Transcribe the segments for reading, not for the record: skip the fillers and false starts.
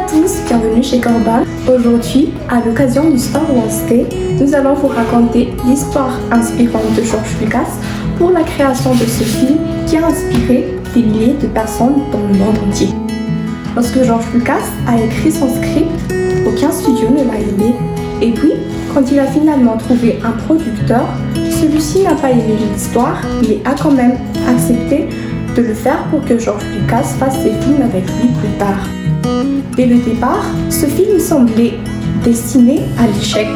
tous, bienvenue chez Corban. Aujourd'hui, à l'occasion du Star Wars Day, nous allons vous raconter l'histoire inspirante de George Lucas pour la création de ce film qui a inspiré des milliers de personnes dans le monde entier. Lorsque George Lucas a écrit son script, aucun studio ne l'a aimé. Et puis, quand il a finalement trouvé un producteur, celui-ci n'a pas aimé l'histoire, mais a quand même accepté de le faire pour que George Lucas fasse ses films avec lui plus tard. Dès le départ, ce film semblait destiné à l'échec.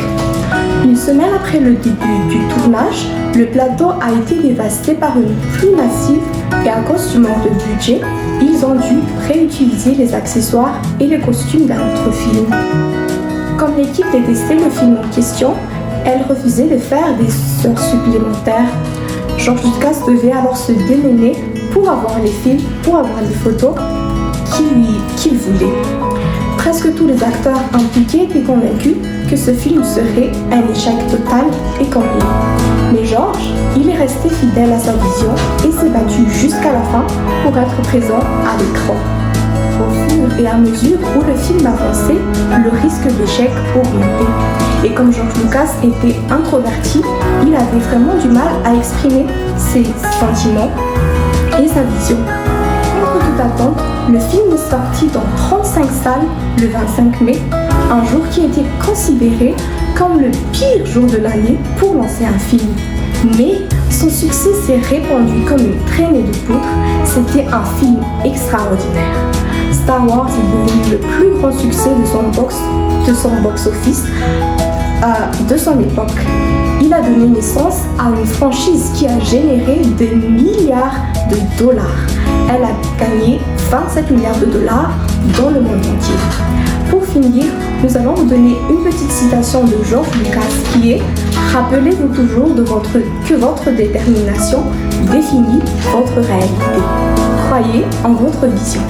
Une semaine après le début du tournage, le plateau a été dévasté par une pluie massive et à cause du manque de budget, ils ont dû réutiliser les accessoires et les costumes d'un autre film. Comme l'équipe détestait le film en question, elle refusait de faire des heures supplémentaires. George Lucas devait alors se démener pour avoir les films, pour avoir les photos qu'il voulait. Presque tous les acteurs impliqués étaient convaincus que ce film serait un échec total et complet. Mais George, il est resté fidèle à sa vision et s'est battu jusqu'à la fin pour être présent à l'écran. Au fur et à mesure où le film avançait, le risque d'échec augmentait. Et comme George Lucas était introverti, il avait vraiment du mal à exprimer ses sentiments et sa vision. Contre toute attente, le film est sorti dans 35 salles le 25 mai, un jour qui était considéré comme le pire jour de l'année pour lancer un film. Mais son succès s'est répandu comme une traînée de poudre, c'était un film extraordinaire. Star Wars est devenu le plus grand succès de son box-office de son époque. Il a donné naissance à une franchise qui a généré des milliards de dollars. Elle a gagné 27 milliards de dollars dans le monde entier. Pour finir, nous allons vous donner une petite citation de George Lucas qui est « Rappelez-vous toujours que votre détermination définit votre réalité. Croyez en votre vision ».